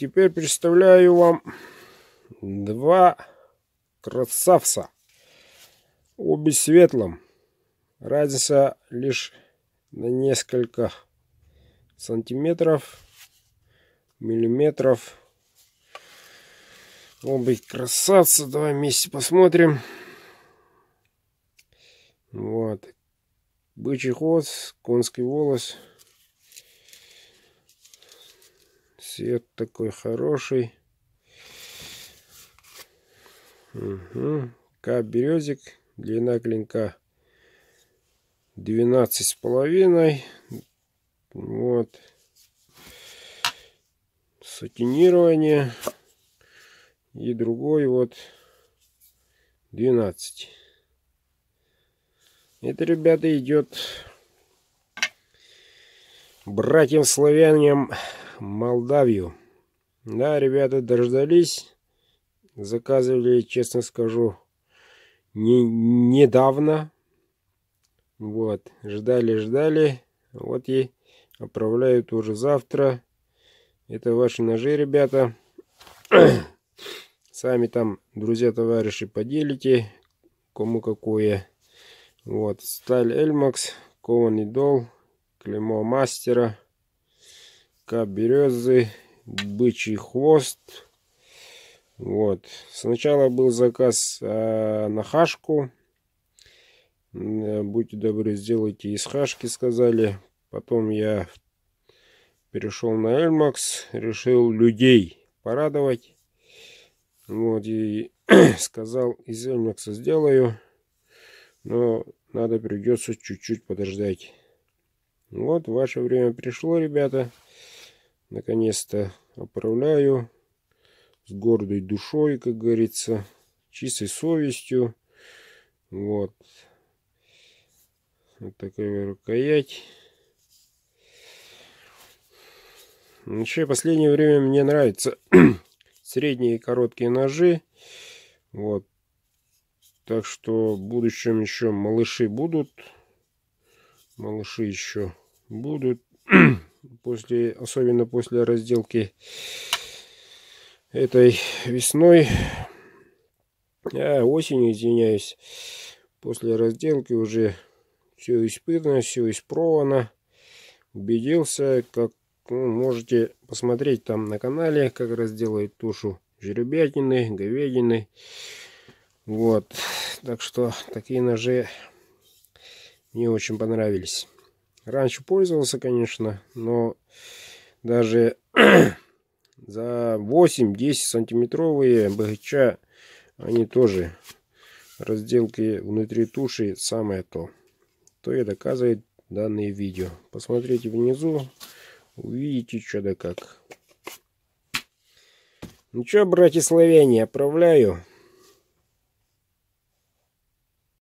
теперь представляю вам два красавца. Обе светлом. Разница лишь на несколько сантиметров, миллиметров. Оба красавцы. Давай вместе посмотрим. Вот. Бычий хвост, конский волос. Цвет такой хороший. Угу. Березик. Длина клинка 12,5. Вот. Сатинирование. И другой вот 12. Это, ребята, идет братьям-славянам Молдавию. Да, ребята, дождались. Заказывали, честно скажу, недавно. Вот. Ждали. Вот и отправляют уже завтра. Это ваши ножи, ребята. Сами там, друзья, товарищи, поделите, кому какое. Вот, сталь Эльмакс, кованый дол, клеймо мастера, кап березы, бычий хвост. Вот, сначала был заказ на хашку. Будьте добры, сделайте из хашки, сказали. Потом я перешел на Эльмакс, решил людей порадовать. Вот, и сказал, из Эльмакса сделаю, но придется чуть-чуть подождать. Вот, ваше время пришло, ребята. Наконец-то отправляю с гордой душой, как говорится, чистой совестью. Вот. Вот такая рукоять. Вообще, в последнее время мне нравится средние и короткие ножи. Вот. Так что в будущем еще малыши будут. Малыши еще будут. Особенно после разделки этой весной. Осенью, извиняюсь. После разделки уже все испытано, все испробовано. Убедился, как можете посмотреть там на канале, как разделывать тушу жеребятины, говядины. Вот. Так что такие ножи мне очень понравились. Раньше пользовался, конечно, но даже за 8-10 сантиметровые БГЧ, они тоже разделки внутри туши самое то. То и доказывает данное видео. Посмотрите внизу. Увидите, что да как. Ну что, братья славяне, отправляю.